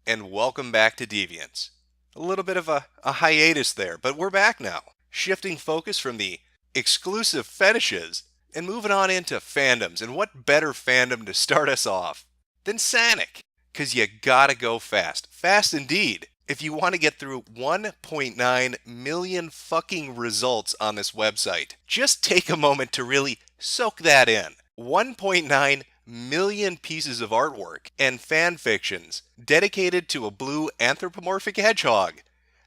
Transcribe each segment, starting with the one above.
and welcome back to Deviants. A little bit of a hiatus there, but we're back now, shifting focus from the exclusive fetishes and moving on into fandoms. And what better fandom to start us off than Sonic? Because you gotta go fast. Fast indeed. If you want to get through 1.9 million fucking results on this website, just take a moment to really soak that in. 1.9 million pieces of artwork and fan fictions dedicated to a blue anthropomorphic hedgehog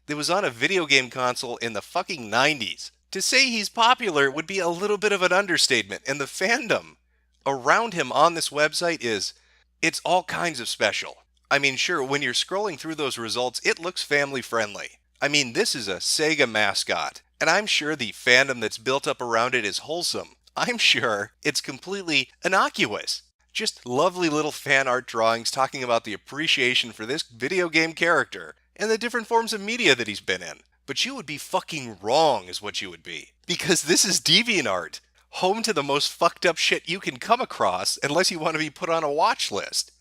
that was on a video game console in the fucking 90s. To say he's popular would be a little bit of an understatement, and the fandom around him on this website it's all kinds of special. I mean, sure, when you're scrolling through those results, it looks family friendly. I mean, this is a Sega mascot, and I'm sure the fandom that's built up around it is wholesome. I'm sure it's completely innocuous. Just lovely little fan art drawings talking about the appreciation for this video game character and the different forms of media that he's been in. But you would be fucking wrong is what you would be. Because this is DeviantArt, home to the most fucked up shit you can come across unless you want to be put on a watch list.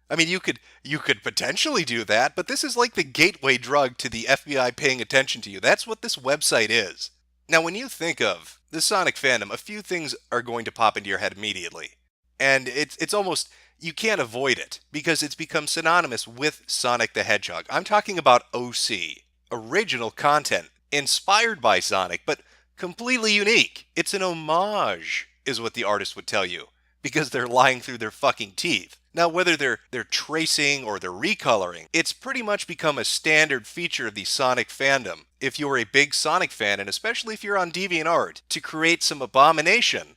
I mean, you could potentially do that, but this is like the gateway drug to the FBI paying attention to you. That's what this website is. Now, when you think of the Sonic fandom, a few things are going to pop into your head immediately. And it's almost, you can't avoid it, because it's become synonymous with Sonic the Hedgehog. I'm talking about OC, original content, inspired by Sonic, but completely unique. It's an homage, is what the artist would tell you, because they're lying through their fucking teeth. Now, whether they're tracing or they're recoloring, it's pretty much become a standard feature of the Sonic fandom. If you're a big Sonic fan, and especially if you're on DeviantArt, to create some abomination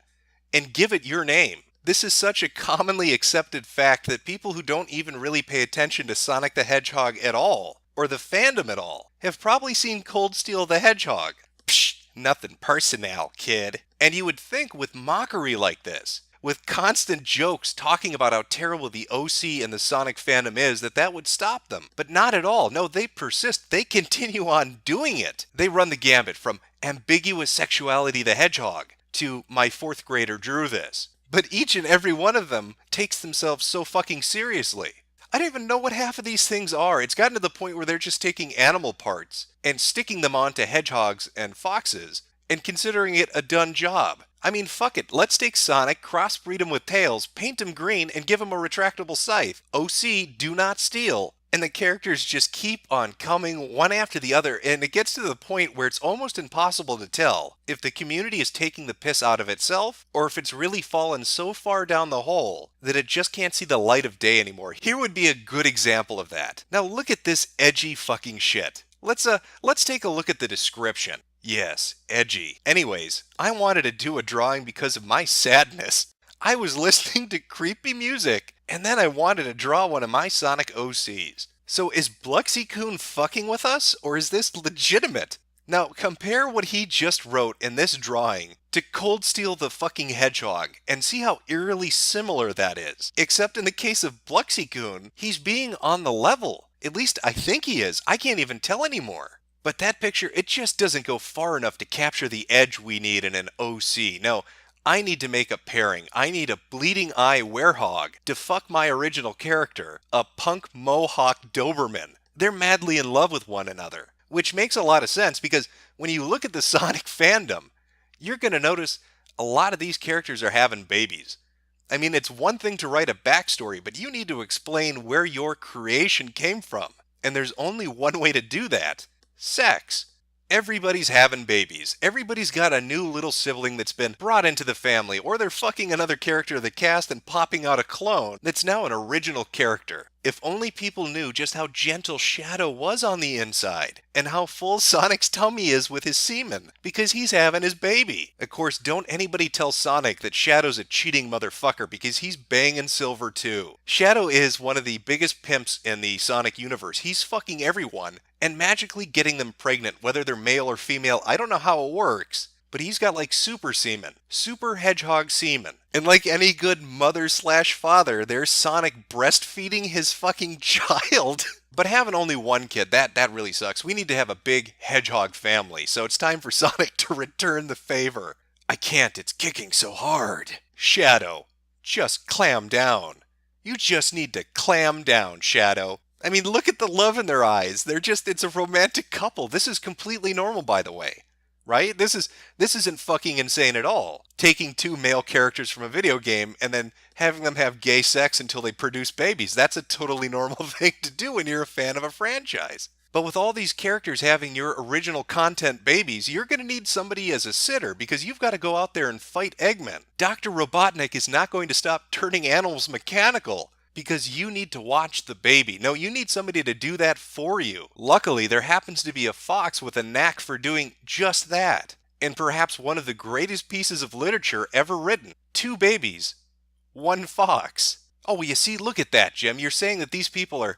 and give it your name. This is such a commonly accepted fact that people who don't even really pay attention to Sonic the Hedgehog at all, or the fandom at all, have probably seen Cold Steel the Hedgehog. Psh, nothing personal, kid. And you would think with mockery like this, with constant jokes talking about how terrible the OC and the Sonic fandom is, that would stop them. But not at all. No, they persist. They continue on doing it. They run the gambit from ambiguous sexuality the hedgehog to my fourth grader drew this. But each and every one of them takes themselves so fucking seriously. I don't even know what half of these things are. It's gotten to the point where they're just taking animal parts and sticking them onto hedgehogs and foxes and considering it a done job. I mean, fuck it. Let's take Sonic, crossbreed him with Tails, paint him green, and give him a retractable scythe. OC, do not steal. And the characters just keep on coming one after the other, and it gets to the point where it's almost impossible to tell if the community is taking the piss out of itself, or if it's really fallen so far down the hole that it just can't see the light of day anymore. Here would be a good example of that. Now look at this edgy fucking shit. Let's take a look at the description. Yes, edgy. Anyways, I wanted to do a drawing because of my sadness. I was listening to creepy music, and then I wanted to draw one of my Sonic OCs. So is Bluxy-kun fucking with us, or is this legitimate? Now, compare what he just wrote in this drawing to Cold Steel the fucking Hedgehog, and see how eerily similar that is. Except in the case of Bluxy-kun, he's being on the level. At least I think he is. I can't even tell anymore. But that picture, it just doesn't go far enough to capture the edge we need in an OC. No, I need to make a pairing. I need a bleeding eye werehog to fuck my original character, a punk mohawk Doberman. They're madly in love with one another, which makes a lot of sense because when you look at the Sonic fandom, you're going to notice a lot of these characters are having babies. I mean, it's one thing to write a backstory, but you need to explain where your creation came from. And there's only one way to do that. Sex. Everybody's having babies. Everybody's got a new little sibling that's been brought into the family, or they're fucking another character of the cast and popping out a clone that's now an original character. If only people knew just how gentle Shadow was on the inside, and how full Sonic's tummy is with his semen, because he's having his baby. Of course, don't anybody tell Sonic that Shadow's a cheating motherfucker, because he's banging Silver too. Shadow is one of the biggest pimps in the Sonic universe. He's fucking everyone, and magically getting them pregnant, whether they're male or female. I don't know how it works, but he's got like super semen, super hedgehog semen. And like any good mother/father, there's Sonic breastfeeding his fucking child. But having only one kid, that really sucks. We need to have a big hedgehog family, so it's time for Sonic to return the favor. I can't, it's kicking so hard. Shadow, just clam down. You just need to clam down, Shadow. I mean, look at the love in their eyes. It's a romantic couple. This is completely normal, by the way. Right? This isn't fucking insane at all. Taking two male characters from a video game and then having them have gay sex until they produce babies. That's a totally normal thing to do when you're a fan of a franchise. But with all these characters having your original content babies, you're going to need somebody as a sitter because you've got to go out there and fight Eggman. Dr. Robotnik is not going to stop turning animals mechanical because you need to watch the baby. No, you need somebody to do that for you. Luckily, there happens to be a fox with a knack for doing just that. And perhaps one of the greatest pieces of literature ever written. Two babies, one fox. Oh, well, you see, look at that, Jim. You're saying that these people are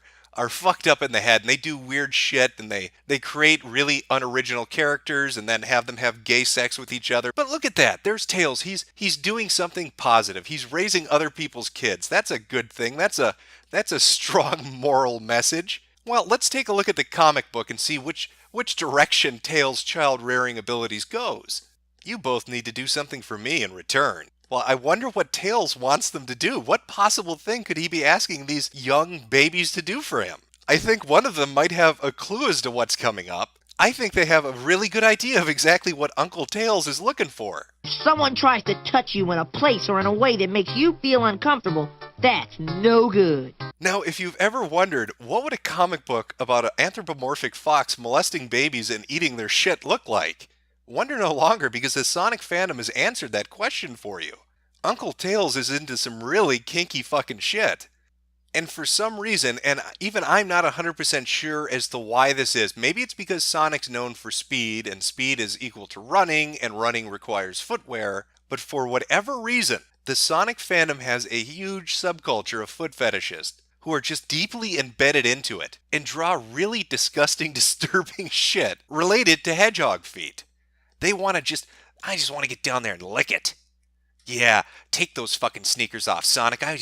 fucked up in the head and they do weird shit and they create really unoriginal characters and then have them have gay sex with each other. But look at that. There's Tails. He's doing something positive. He's raising other people's kids. That's a good thing. That's a strong moral message. Well, let's take a look at the comic book and see which direction Tails' child rearing abilities goes. You both need to do something for me in return. Well, I wonder what Tails wants them to do. What possible thing could he be asking these young babies to do for him? I think one of them might have a clue as to what's coming up. I think they have a really good idea of exactly what Uncle Tails is looking for. If someone tries to touch you in a place or in a way that makes you feel uncomfortable, that's no good. Now, if you've ever wondered, what would a comic book about an anthropomorphic fox molesting babies and eating their shit look like? Wonder no longer, because the Sonic fandom has answered that question for you. Uncle Tails is into some really kinky fucking shit. And for some reason, and even I'm not 100% sure as to why this is, maybe it's because Sonic's known for speed, and speed is equal to running, and running requires footwear, but for whatever reason, the Sonic fandom has a huge subculture of foot fetishists who are just deeply embedded into it, and draw really disgusting, disturbing shit related to hedgehog feet. They want to I just want to get down there and lick it. Yeah, take those fucking sneakers off, Sonic. I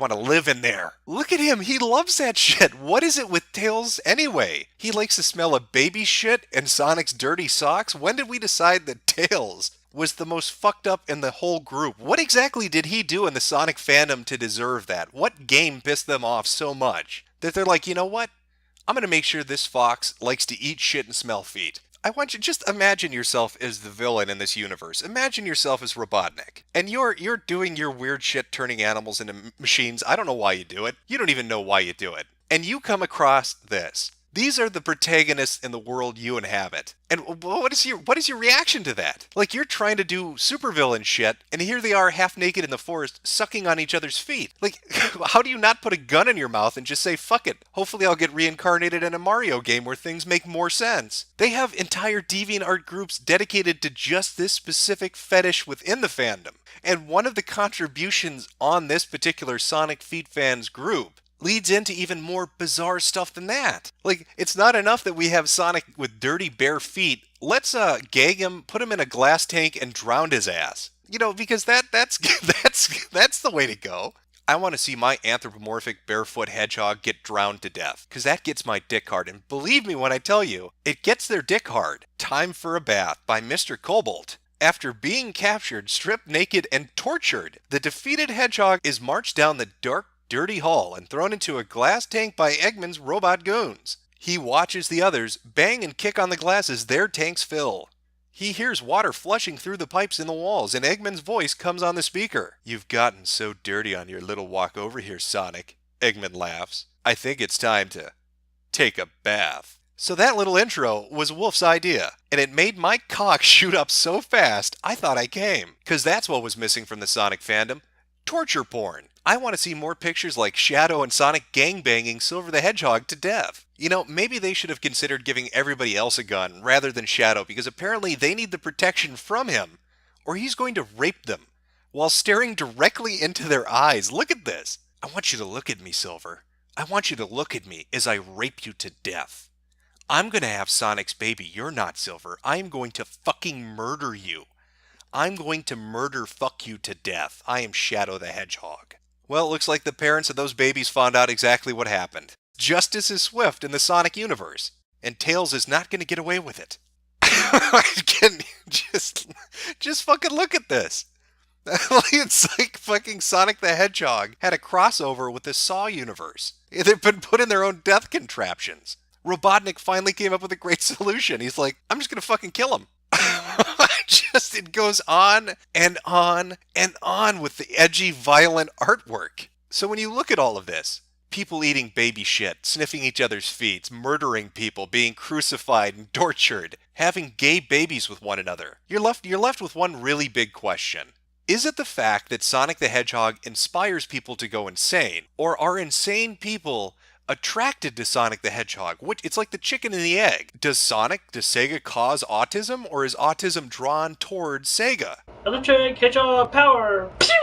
want to live in there. Look at him. He loves that shit. What is it with Tails anyway? He likes the smell of baby shit and Sonic's dirty socks? When did we decide that Tails was the most fucked up in the whole group? What exactly did he do in the Sonic fandom to deserve that? What game pissed them off so much that they're like, you know what? I'm going to make sure this fox likes to eat shit and smell feet. I want you to just imagine yourself as the villain in this universe. Imagine yourself as Robotnik. And you're doing your weird shit turning animals into machines. I don't know why you do it. You don't even know why you do it. And you come across this. These are the protagonists in the world you inhabit. And what is your reaction to that? Like, you're trying to do supervillain shit, and here they are half naked in the forest sucking on each other's feet. Like, how do you not put a gun in your mouth and just say, fuck it, hopefully I'll get reincarnated in a Mario game where things make more sense? They have entire DeviantArt groups dedicated to just this specific fetish within the fandom. And one of the contributions on this particular Sonic Feet fans group leads into even more bizarre stuff than that. Like, it's not enough that we have Sonic with dirty bare feet. Let's gag him, put him in a glass tank, and drown his ass. You know, because that's the way to go. I want to see my anthropomorphic barefoot hedgehog get drowned to death, because that gets my dick hard. And believe me when I tell you, it gets their dick hard. Time for a Bath by Mr. Cobalt. After being captured, stripped naked, and tortured, the defeated hedgehog is marched down the dark, dirty hall and thrown into a glass tank by Eggman's robot goons. He watches the others bang and kick on the glass as their tanks fill. He hears water flushing through the pipes in the walls, and Eggman's voice comes on the speaker. "You've gotten so dirty on your little walk over here, Sonic," Eggman laughs. "I think it's time to take a bath." So that little intro was Wolf's idea, and it made my cock shoot up so fast I thought I came. Because that's what was missing from the Sonic fandom. Torture porn. I want to see more pictures like Shadow and Sonic gangbanging Silver the Hedgehog to death. You know, maybe they should have considered giving everybody else a gun rather than Shadow, because apparently they need the protection from him, or he's going to rape them while staring directly into their eyes. Look at this. I want you to look at me, Silver. I want you to look at me as I rape you to death. I'm going to have Sonic's baby. You're not, Silver. I'm going to fucking murder you. I'm going to murder fuck you to death. I am Shadow the Hedgehog. Well, it looks like the parents of those babies found out exactly what happened. Justice is swift in the Sonic universe, and Tails is not going to get away with it. just fucking look at this. It's like fucking Sonic the Hedgehog had a crossover with the Saw universe. They've been put in their own death contraptions. Robotnik finally came up with a great solution. He's like, I'm just gonna fucking kill him. Just it goes on and on and on with the edgy, violent artwork. So when you look at all of this, people eating baby shit, sniffing each other's feet, murdering people, being crucified and tortured, having gay babies with one another, you're left with one really big question. Is it the fact that Sonic the Hedgehog inspires people to go insane, or are insane people attracted to Sonic the Hedgehog? It's like the chicken and the egg. Does Sega cause autism, or is autism drawn towards Sega? Electric Hedgehog power! Pew!